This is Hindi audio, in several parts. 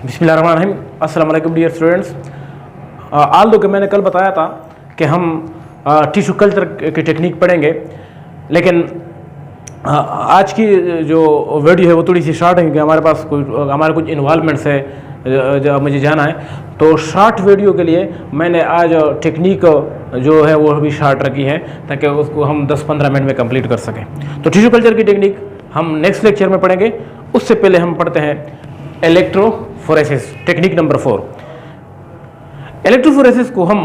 बिस्मिल्लाहिर्रहमानिर्रहीम। अस्सलाम वालेकुम डियर स्टूडेंट्स। आल दो कि मैंने कल बताया था कि हम टिश्यू कल्चर की टेक्निक पढ़ेंगे, लेकिन आज की जो वीडियो है वो थोड़ी सी शॉर्ट है क्योंकि हमारे कुछ इन्वॉल्वमेंट्स है जो मुझे जाना है। तो शॉर्ट वीडियो के लिए मैंने आज टेक्निक जो है वो भी शॉर्ट रखी है ताकि उसको हम 10-15 मिनट में कंप्लीट कर सकें। तो टिश्यू कल्चर की टेक्निक हम नेक्स्ट लेक्चर में पढ़ेंगे। उससे पहले हम पढ़ते हैं इलेक्ट्रोफोरेसिस टेक्निक नंबर 4। इलेक्ट्रोफोरेसिस को हम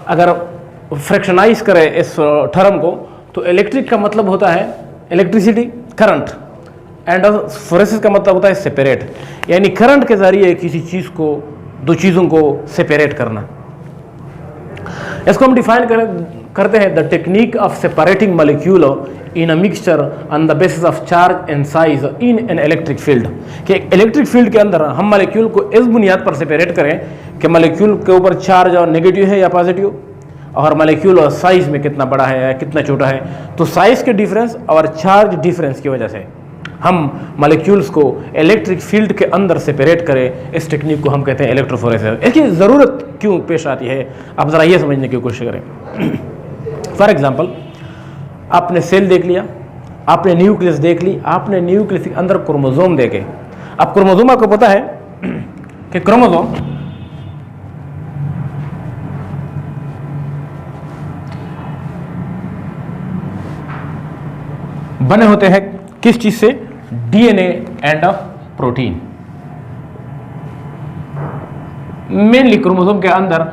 अगर फ्रैक्शनाइज करें इस टर्म को, तो इलेक्ट्रिक का मतलब होता है इलेक्ट्रिसिटी, करंट, एंड फोरेसिस का मतलब होता है सेपरेट, यानी करंट के जरिए किसी चीज को, दो चीजों को सेपरेट करना। इसको हम डिफाइन करते हैं the technique of separating molecule in a mixture on the basis of charge and size in an electric field. कि इलेक्ट्रिक फील्ड के अंदर हम मॉलिक्यूल को इस बुनियाद पर सेपरेट करें कि मॉलिक्यूल के ऊपर चार्ज और नेगेटिव है या पॉजिटिव, और मॉलिक्यूल और साइज में कितना बड़ा है या कितना छोटा है। तो साइज के डिफरेंस और चार्ज डिफरेंस की वजह से हम मॉलिक्यूल्स को इलेक्ट्रिक फील्ड के अंदर सेपरेट करें। इस टेक्निक को हम कहते हैं इलेक्ट्रोफोरेसिस। इसकी ज़रूरत क्यों पेश आती है, आप ज़रा ये समझने की कोशिश करें। फॉर एग्जांपल, आपने सेल देख लिया, आपने न्यूक्लियस देख ली, आपने न्यूक्लियस के अंदर क्रोमोसोम देखे। अब क्रोमोसोम आपको पता है कि क्रोमोसोम बने होते हैं किस चीज से? DNA and protein. Mainly chromosome के अंदर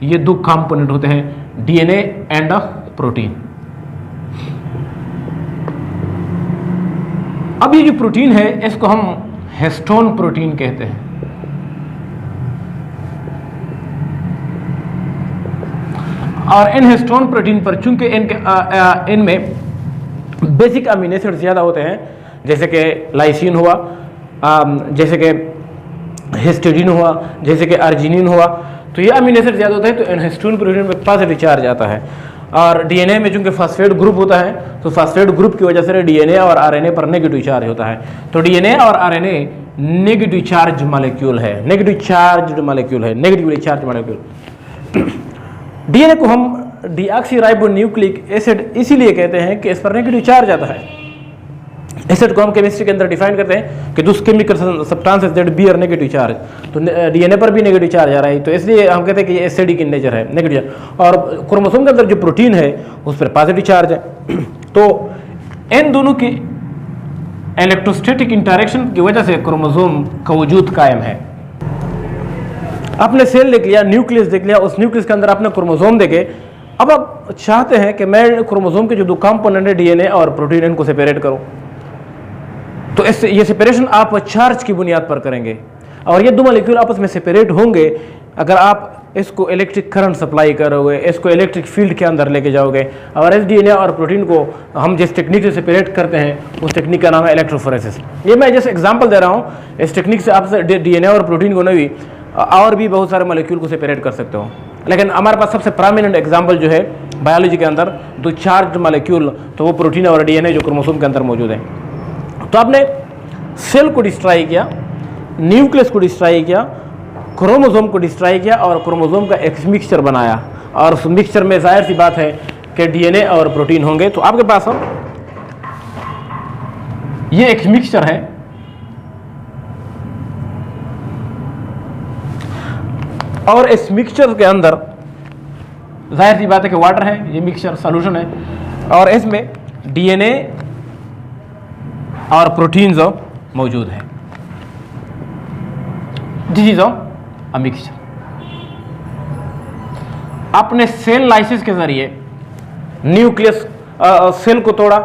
ये दो कंपोनेंट होते हैं, डीएनए एंड प्रोटीन। अब ये जो प्रोटीन है इसको हम हिस्टोन प्रोटीन कहते हैं। और इन हिस्टोन प्रोटीन पर चूंकि इनमें बेसिक अमीनो एसिड ज़्यादा होते हैं, जैसे कि लाइसिन हुआ, जैसे कि हिस्टिडीन हुआ, जैसे कि अर्जिनिन हुआ, तो ये अमीनो एसिड ज़्यादा होता है, तो इन हिस्टोन प्रोटीन में पॉजिटिव चार्ज आता है। और डीएनए में चूंकि फॉस्फेट ग्रुप होता है, तो फॉस्फेट ग्रुप की वजह से डीएनए और आरएनए पर नेगेटिव चार्ज होता है। तो डीएनए और आरएनए नेगेटिव चार्ज मॉलिक्यूल है, नेगेटिव चार्ज मॉलिक्यूल है, नेगेटिवली चार्ज मॉलिक्यूल। डीएनए को हम डीऑक्सीराइबोन्यूक्लिक एसिड इसीलिए कहते हैं कि इस पर नेगेटिव चार्ज आता है। एसिड को हम केमिस्ट्री के अंदर डिफाइन करते हैं कि those chemical substances that bear negative charge. तो डीएनए पर भी नेगेटिव चार्ज आ रहा है, तो इसलिए हम कहते हैं कि ये एसिडिक इन नेचर है, नेगेटिव चार्ज। और क्रोमोसोम के अंदर जो प्रोटीन है उस पर पॉजिटिव चार्ज है। तो इन दोनों की इलेक्ट्रोस्टैटिक इंटरेक्शन की वजह से क्रोमोसोम का वजूद कायम है। आपने सेल देख लिया, न्यूक्लियस देख लिया, उस न्यूक्लियस के अंदर आपने क्रोमोसोम देखे। अब आप चाहते हैं कि मैं क्रोमोसोम के जो दो कंपोनेंट है डीएनए और प्रोटीन, इनको सेपरेट करूं। तो इससे ये सेपरेशन आप चार्ज की बुनियाद पर करेंगे, और ये दो मॉलिक्यूल आपस में सेपरेट होंगे अगर आप इसको इलेक्ट्रिक करंट सप्लाई करोगे, इसको इलेक्ट्रिक फील्ड के अंदर लेके जाओगे। और इस डीएनए और प्रोटीन को हम जिस टेक्निक से सेपरेट करते हैं उस टेक्निक का नाम है इलेक्ट्रोफोरेसिस। ये मैं जैसे एग्जाम्पल दे रहा हूँ, इस टेक्निक से आप डीएनए और प्रोटीन को नहीं और भी बहुत सारे मॉलिक्यूल को सेपरेट कर सकते हो। लेकिन हमारे पास सबसे प्रोमिनेंट एग्जांपल जो है बायोलॉजी के अंदर दो चार्ज मॉलिक्यूल, तो वो प्रोटीन और डीएनए जो क्रोमोसोम के अंदर मौजूद है। तो आपने सेल को डिस्ट्रॉय किया, न्यूक्लियस को डिस्ट्रॉय किया, क्रोमोसोम को डिस्ट्रॉय किया और क्रोमोसोम का एक मिक्सचर बनाया। और उस मिक्सचर में जाहिर सी बात है कि डीएनए और प्रोटीन होंगे। तो आपके पास ये एक मिक्सचर है, और इस मिक्सचर के अंदर जाहिर सी बात है कि वाटर है, ये मिक्सचर सॉल्यूशन है, और इसमें डीएनए और प्रोटीन्स मौजूद है। This is a mixture. आपने सेल लाइसिस के जरिए न्यूक्लियस सेल को तोड़ा,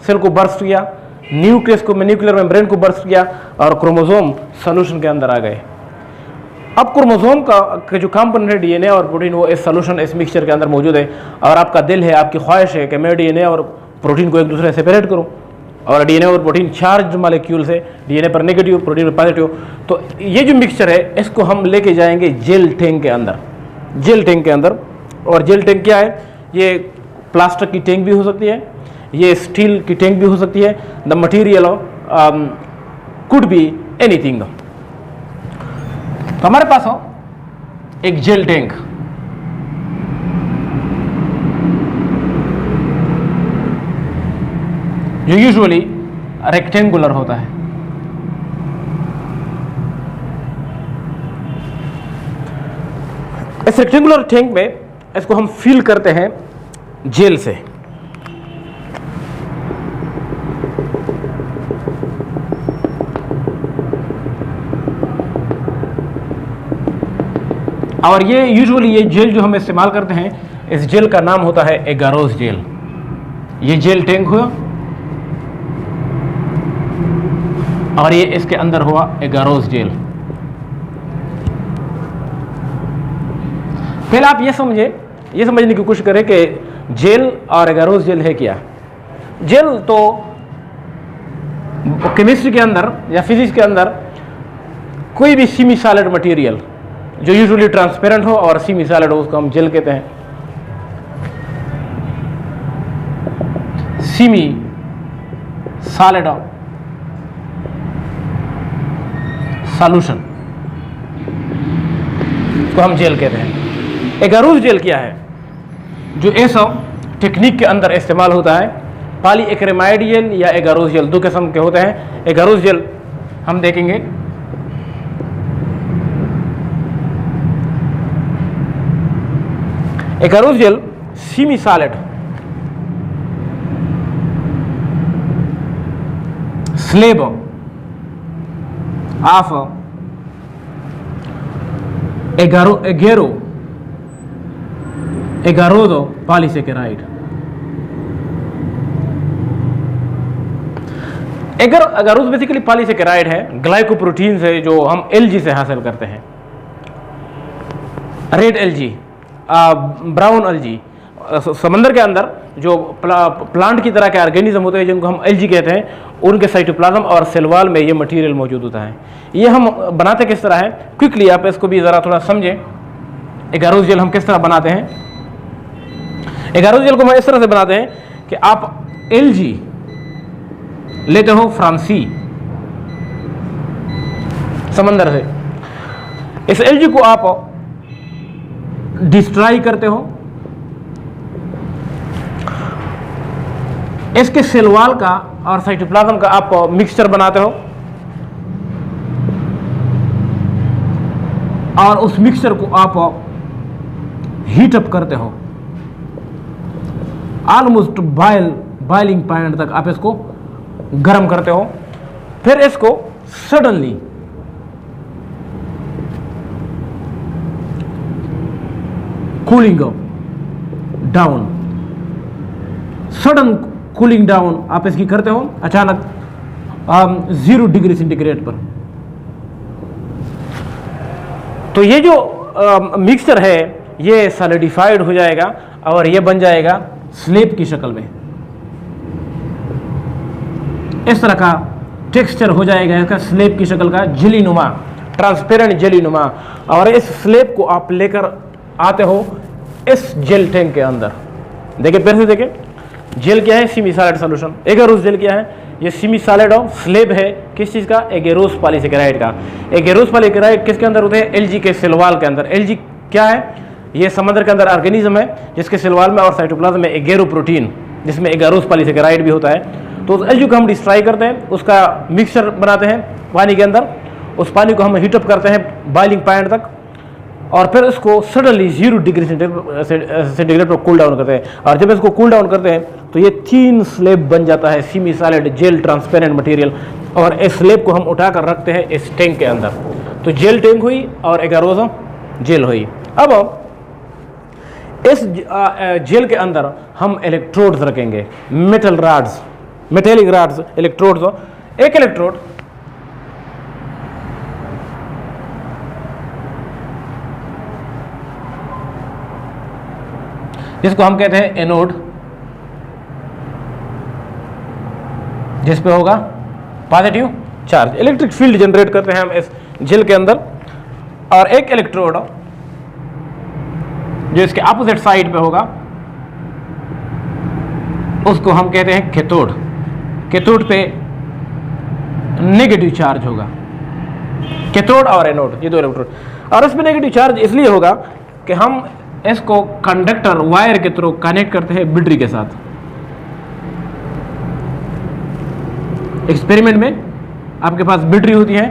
सेल को बर्स्ट किया, न्यूक्लियस को न्यूक्लियर मेम्ब्रेन को बर्स्ट किया, और क्रोमोसोम सॉल्यूशन के अंदर आ गए। अब क्रोमोसोम का जो कंपोनेंट है डीएनए और प्रोटीन, वो इस सॉल्यूशन, इस मिक्सचर के अंदर मौजूद है। और आपका दिल है, आपकी ख्वाहिश है कि मैं डीएनए और प्रोटीन को एक दूसरे से सेपरेट करूं, और डीएनए और प्रोटीन चार्ज मॉलिक्यूल्स है, डीएनए पर नेगेटिव, प्रोटीन पर पॉजिटिव। तो ये जो मिक्सचर है इसको हम लेके जाएंगे जेल टैंक के अंदर, जेल टैंक के अंदर। और जेल टैंक क्या है? ये प्लास्टिक की टैंक भी हो सकती है, ये स्टील की टैंक भी हो सकती है। The material could be anything. तो हमारे पास हो एक जेल टैंक, जो यूजुअली रेक्टेंगुलर होता है। इस रेक्टेंगुलर टैंक में इसको हम फिल करते हैं जेल से। और ये यूजुअली ये जेल जो हम इस्तेमाल करते हैं, इस जेल का नाम होता है एगारोस जेल। ये जेल टैंक हुआ और ये इसके अंदर हुआ एगारोस जेल। पहले आप ये समझने की कोशिश करें कि जेल और एगारोस जेल है क्या। जेल तो केमिस्ट्री के अंदर या फिजिक्स के अंदर कोई भी सेमी सॉलिड मटेरियल जो यूजुअली ट्रांसपेरेंट हो और सेमी सॉलिड हो, उसको हम जेल कहते हैं। सेमी सॉलिड सॉल्यूशन को हम जेल कहते हैं। एगारोस जेल क्या है, जो ऐसा टेक्निक के अंदर इस्तेमाल होता है। पॉली एक्रिमाइड जेल या एगारोस जेल दो किस्म के होते हैं। एगारोस जेल हम देखेंगे agarose gel semi solid slab of agarose polysaccharide. Agarose basically polysaccharide है, ग्लाइकोप्रोटीन से जो हम एलजी से हासिल करते हैं। रेड एलजी, ब्राउन एलजी, समंदर के अंदर जो प्लांट की तरह के ऑर्गेनिज्म होते हैं जिनको हम एलजी कहते हैं, उनके साइटोप्लाज्म और सेल वॉल में ये मटेरियल मौजूद होता है। ये हम बनाते किस तरह है, क्विकली आप इसको भी ज़रा थोड़ा समझें। एगारोस जेल हम किस तरह बनाते हैं। एगारोस जेल को हम इस तरह से बनाते हैं कि आप एलजी लेते हो फ्रांसी समंदर से, इस एलजी को आप डिस्ट्रॉय करते हो, इसके सेल वॉल का और साइटोप्लाज्म का आप मिक्सचर बनाते हो और उस मिक्सचर को आप हीट अप करते हो ऑलमोस्ट बॉइलिंग पॉइंट तक आप इसको गर्म करते हो। फिर इसको suddenly cooling down, sudden cooling down आप इसकी करते हो अचानक 0 डिग्री सेंटीग्रेड पर। तो ये जो मिक्सचर है ये सॉलिडिफाइड हो जाएगा और ये बन जाएगा स्लेब की शक्ल में। इस तरह का टेक्सचर हो जाएगा इसका, स्लेब की शक्ल का, जेली नुमा, ट्रांसपेरेंट जेली नुमा। और इस स्लेब को आप लेकर आते हो इस जेल टैंक के अंदर। देखिए फिर से देखिए, जेल क्या है, semi solid solution. Agarose gel क्या है, ये सेमी सॉलिड और स्लेब है किस चीज़ का, एगारोस पॉलीसेकेराइड का। एगारोस पॉलीसेकेराइड किसके अंदर होते हैं, एलजी के सेल वॉल के अंदर। एलजी क्या है, ये समुद्र के अंदर ऑर्गेनिज्म है जिसके सेल वॉल में और साइटोप्लाज्म में एगेरो प्रोटीन जिसमें एगारोस पॉलीसेकेराइड भी होता है। तो उस एलजी को हम डिस्ट्रॉय करते हैं, उसका मिक्सचर बनाते हैं पानी के अंदर, उस पानी को हम हीटअप करते हैं बॉइलिंग पॉइंट तक और फिर इसको सडनली 0 डिग्री सेंटीग्रेड पर कूल डाउन करते हैं। और जब इसको कूल डाउन करते हैं तो ये 3 स्लेब बन जाता है, semi solid gel transparent material. और इस स्लेब को हम उठाकर रखते हैं इस टैंक के अंदर। तो जेल टैंक हुई और एगारोस जेल हुई। अब इस जेल के अंदर हम इलेक्ट्रोड्स रखेंगे, metal rods, metallic rods, electrodes. एक इलेक्ट्रोड जिसको हम कहते हैं एनोड, जिस पे होगा positive charge, electric field generate करते हैं हम इस जेल के अंदर। और एक इलेक्ट्रोड जो इसके अपोजिट साइड पे होगा उसको हम कहते हैं कैथोड। कैथोड पे नेगेटिव चार्ज होगा। कैथोड और एनोड, ये दो इलेक्ट्रोड। और इसमें नेगेटिव चार्ज इसलिए होगा कि हम इसको कंडक्टर वायर के थ्रू कनेक्ट करते हैं बैटरी के साथ। एक्सपेरिमेंट में आपके पास बैटरी होती है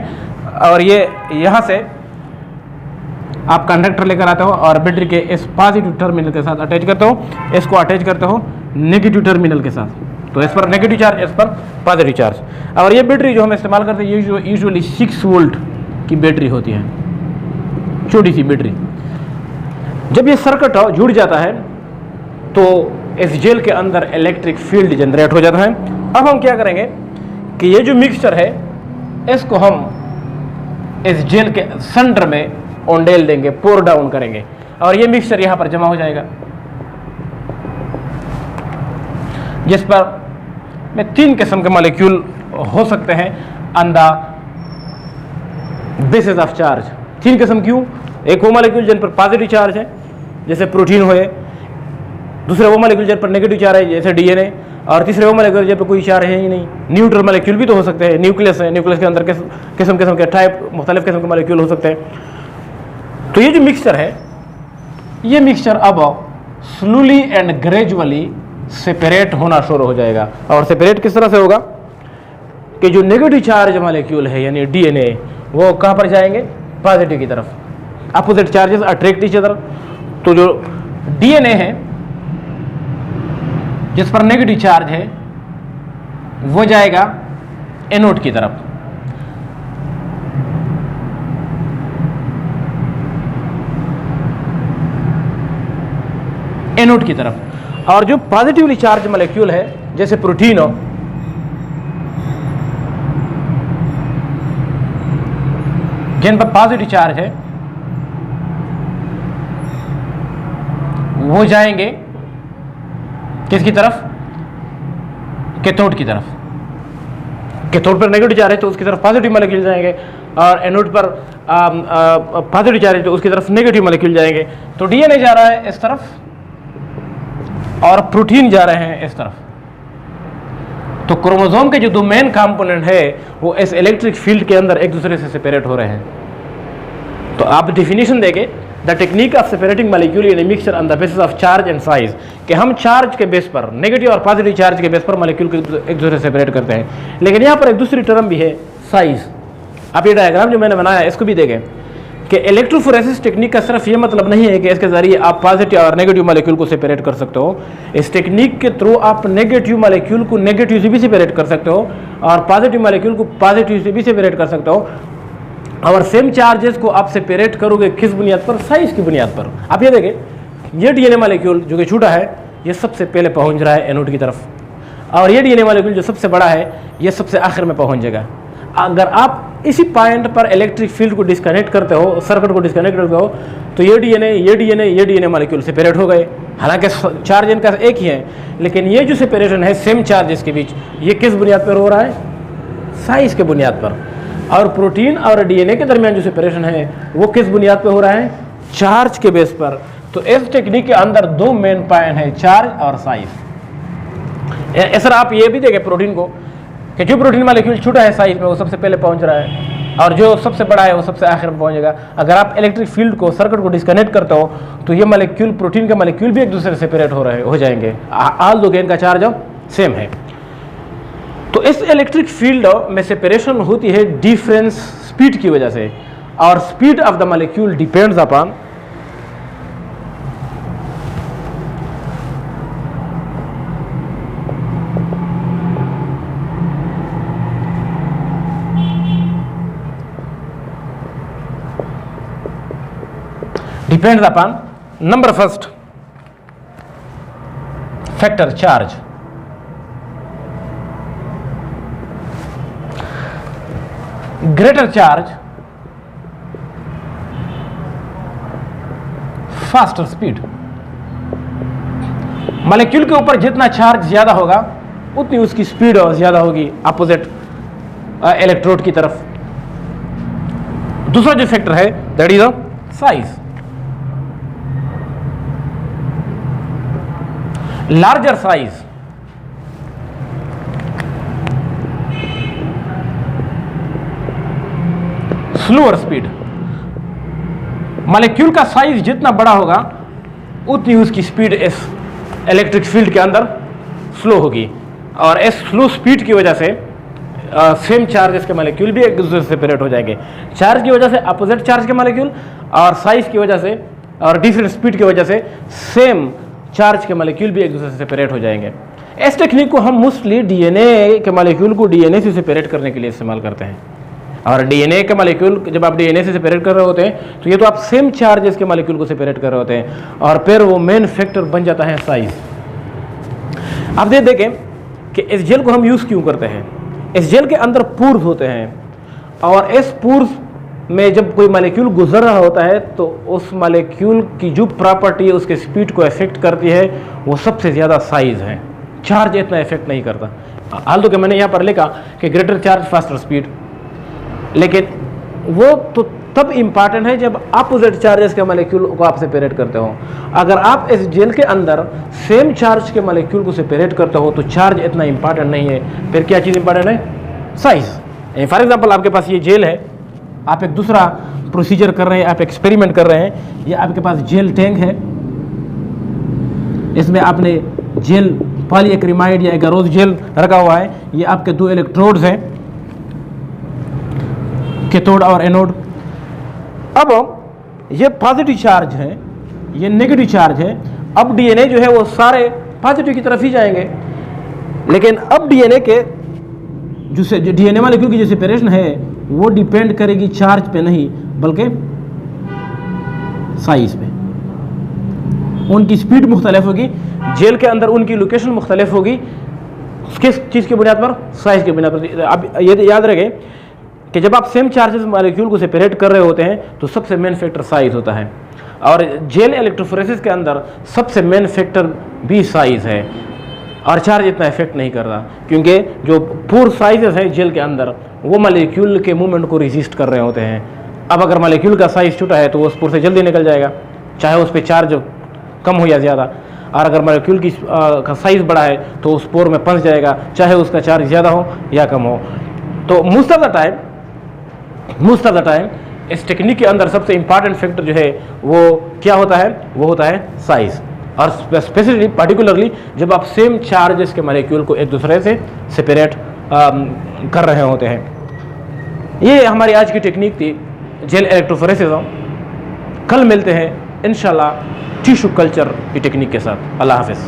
और ये यहाँ से आप कंडक्टर लेकर आते हो और बैटरी के इस पॉजिटिव टर्मिनल के साथ अटैच करते हो, इसको अटैच करते हो नेगेटिव टर्मिनल के साथ। तो इस पर नेगेटिव चार्ज, इस पर पॉजिटिव चार्ज। और ये बैटरी जो हम इस्तेमाल करते हैं ये यूजुअली 6 वोल्ट की बैटरी होती है, छोटी सी बैटरी। जब ये सर्किट जुड़ जाता है तो इस जेल के अंदर इलेक्ट्रिक फील्ड जनरेट हो जाता है। अब हम क्या करेंगे कि ये जो मिक्सचर है इसको हम इस जेल के सेंटर में ऑनडेल देंगे, पोर डाउन करेंगे और ये मिक्सचर यहां पर जमा हो जाएगा, जिस पर में 3 किस्म के मॉलिक्यूल हो सकते हैं on the basis of charge. 3 किस्म क्यों? एक वो मॉलिक्यूल जिन पर पॉजिटिव चार्ज है जैसे प्रोटीन हुए, दूसरे वो मॉलिक्यूल जिन पर नेगेटिव चार्ज है जैसे डीएनए, और तीसरे वो मॉलिक्यूल जिन पर कोई चार्ज है ही नहीं। न्यूट्रल मॉलिक्यूल भी तो हो सकते हैं, न्यूक्लियस है, न्यूक्लियस के अंदर किस्म किस्म के टाइप मुख्तलिफ किस्म के मॉलिक्यूल हो सकते हैं। तो ये जो मिक्सचर है, ये मिक्सचर अब स्लोली एंड ग्रेजुअली सेपरेट होना शुरू हो जाएगा। और सेपरेट किस तरह से होगा कि जो नेगेटिव चार्ज मॉलिक्यूल है यानी डीएनए वो कहां पर जाएंगे? पॉजिटिव की तरफ। Opposite charges attract each other. तो जो डीएनए है जिस पर नेगेटिव चार्ज है वो जाएगा एनोड की तरफ, एनोड की तरफ। और जो पॉजिटिवली चार्ज मॉलिक्यूल है जैसे प्रोटीन हो, जिन पर पॉजिटिव चार्ज है वो जाएंगे किसकी तरफ? कैथोड की तरफ। कैथोड पर नेगेटिव चार्ज है तो उसकी तरफ पॉजिटिव मॉलिक्यूल जाएंगे, और एनोड पर पॉजिटिव चार्ज है तो उसकी तरफ नेगेटिव मॉलिक्यूल जाएंगे। तो डीएनए जा रहा है इस तरफ और प्रोटीन जा रहे हैं इस तरफ। तो क्रोमोसोम के जो 2 मेन कंपोनेंट है वो इस इलेक्ट्रिक फील्ड के अंदर एक दूसरे से सेपरेट हो रहे हैं। तो आप डिफिनीशन देंगे the technique of separating molecule in a mixture on the basis of charge and size, कि हम चार्ज के बेस पर, नेगेटिव और पॉजिटिव चार्ज के बेस पर मॉलिक्यूल को एक दूसरे से सेपरेट करते हैं। लेकिन यहाँ पर एक दूसरी टर्म भी है, साइज। आप ये डायग्राम जो मैंने बनाया इसको भी देखें कि इलेक्ट्रोफोरेसिस टेक्निक का सिर्फ ये मतलब नहीं है कि इसके जरिए आप पॉजिटिव और नेगेटिव मॉलिक्यूल को सेपरेट कर सकते हो। इस टेक्निक के थ्रू आप नेगेटिव मॉलिक्यूल को नेगेटिव से भी सेपरेट कर सकते हो और पॉजिटिव मॉलिक्यूल को पॉजिटिव से भी सेपरेट कर सकते हो। और सेम चार्जेस को आप सेपरेट करोगे किस बुनियाद पर? साइज की बुनियाद पर। आप ये देखें, ये डीएनए मॉलिक्यूल जो कि छोटा है ये सबसे पहले पहुंच रहा है एनोड की तरफ, और ये डीएनए मॉलिक्यूल जो सबसे बड़ा है ये सबसे आखिर में पहुंच जाएगा। अगर आप इसी पॉइंट पर इलेक्ट्रिक फील्ड को डिस्कनेक्ट करते हो, सर्किट को डिस्कनेक्ट करते हो, तो ये डीएनए मॉलिक्यूल सेपरेट हो गए। हालांकि चार्ज इनका एक ही है, लेकिन ये जो सेपरेशन है सेम चार्जेस के बीच, ये किस बुनियाद पर हो रहा है? साइज के बुनियाद पर। और प्रोटीन और डीएनए के दरमियान जो सेपरेशन है वो किस बुनियाद पर हो रहा है? चार्ज के बेस पर। तो इस टेक्निक के अंदर 2 मेन पॉइंट है, चार्ज और साइज। ऐसा आप ये भी देखें प्रोटीन को कि जो प्रोटीन मॉलिक्यूल छोटा है साइज में वो सबसे पहले पहुंच रहा है, और जो सबसे बड़ा है वो सबसे आखिर में पहुंचेगा। अगर आप इलेक्ट्रिक फील्ड को, सर्किट को डिस्कनेक्ट करते हो तो ये मॉलिक्यूल, प्रोटीन के मॉलिक्यूल भी एक दूसरे से सेपरेट हो जाएंगे, ऑल दो इनका चार्ज सेम है। तो इस इलेक्ट्रिक फील्ड में सेपरेशन होती है डिफरेंस स्पीड की वजह से, और speed of the molecule depends upon number first factor charge. Greater charge, faster speed. Molecule के ऊपर जितना चार्ज ज्यादा होगा उतनी उसकी स्पीड ज्यादा होगी अपोजिट इलेक्ट्रोड की तरफ। दूसरा जो फैक्टर है that is size. Larger size slower speed. Molecule का साइज जितना बड़ा होगा उतनी उसकी स्पीड इस इलेक्ट्रिक फील्ड के अंदर स्लो होगी, और इस स्लो स्पीड की वजह से सेम चार्जेस के मॉलिक्यूल भी एक दूसरे से सेपरेट हो जाएंगे। चार्ज की वजह से अपोजिट चार्ज के मॉलिक्यूल, और साइज की वजह से और डिफरेंट स्पीड की वजह से सेम चार्ज के मॉलिक्यूल भी एक दूसरे से सेपरेट हो जाएंगे। इस टेक्निक को हम मोस्टली डीएनए के मॉलिक्यूल को डीएनए से सेपरेट करने के लिए इस्तेमाल करते हैं। और डीएनए के मॉलिक्यूल जब आप डीएनए से सेपरेट कर रहे होते हैं तो ये तो आप सेम चार्जेस के मॉलिक्यूल को सेपरेट कर रहे होते हैं, और फिर वो मेन फैक्टर बन जाता है साइज। आप देखें कि इस जेल को हम यूज़ क्यों करते हैं। इस जेल के अंदर पोर्स होते हैं, और इस पोर्स में जब कोई मॉलिक्यूल गुजर रहा होता है तो उस मॉलिक्यूल की जो प्रॉपर्टी है उसके स्पीड को इफेक्ट करती है वो सबसे ज़्यादा साइज है। चार्ज इतना इफेक्ट नहीं करता। हाल तो कि मैंने यहाँ पर लिखा कि ग्रेटर चार्ज फास्टर स्पीड, लेकिन वो तो तब इम्पॉर्टेंट है जब अपोजिट चार्जेस के मॉलिक्यूल को आप सेपरेट करते हो। अगर आप इस जेल के अंदर सेम चार्ज के मॉलिक्यूल को सेपरेट करते हो तो चार्ज इतना इम्पॉर्टेंट नहीं है। फिर क्या चीज़ इंपॉर्टेंट है? साइज। फॉर एग्जांपल आपके पास ये जेल है, आप एक दूसरा प्रोसीजर कर रहे हैं, आप एक्सपेरिमेंट कर रहे हैं। ये आपके पास जेल टैंक है, इसमें आपने जेल पॉलीएक्रिमाइड या एगारोज जेल रखा हुआ है। ये आपके 2 इलेक्ट्रोड्स हैं, कैथोड और एनोड। अब ये पॉजिटिव चार्ज है, ये नेगेटिव चार्ज है। अब डीएनए जो है वो सारे पॉजिटिव की तरफ ही जाएंगे, लेकिन अब डीएनए के जो डीएनए मॉलिक्यूल की जो सेपरेशन है वो डिपेंड करेगी चार्ज पे नहीं बल्कि साइज पे। उनकी स्पीड मुख्तलिफ होगी, जेल के अंदर उनकी लोकेशन मुख्तलिफ होगी। किस चीज़ की बुनियाद पर? साइज की बुनियाद पर। अब ये याद रखें कि जब आप सेम चार्जेस मॉलिक्यूल को सेपरेट कर रहे होते हैं तो सबसे मेन फैक्टर साइज होता है, और जेल इलेक्ट्रोफोरेसिस के अंदर सबसे मेन फैक्टर भी साइज है, और चार्ज इतना इफेक्ट नहीं कर रहा क्योंकि जो पूर साइजेस है जेल के अंदर वो मॉलिक्यूल के मूवमेंट को रेजिस्ट कर रहे होते हैं। अब अगर मॉलिक्यूल का साइज छोटा है तो वो स्पोर से जल्दी निकल जाएगा, चाहे उस पर चार्ज कम हो या ज़्यादा। और अगर मॉलिक्यूल की का साइज़ बड़ा है तो उस स्पोर में फंस जाएगा, चाहे उसका चार्ज ज़्यादा हो या कम हो। तो मोस्ट ऑफ द टाइम इस टेक्निक के अंदर सबसे इंपॉर्टेंट फैक्टर जो है वो क्या होता है? वो होता है साइज़। और स्पेसिफिकली पार्टिकुलरली जब आप सेम चार्जेस के मॉलिक्यूल को एक दूसरे से सेपरेट कर रहे होते हैं। ये हमारी आज की टेक्निक थी जेल इलेक्ट्रोफोरेसिस। कल मिलते हैं इंशाल्लाह टिश्यू कल्चर की टेक्निक के साथ। अल्लाह हाफिज़।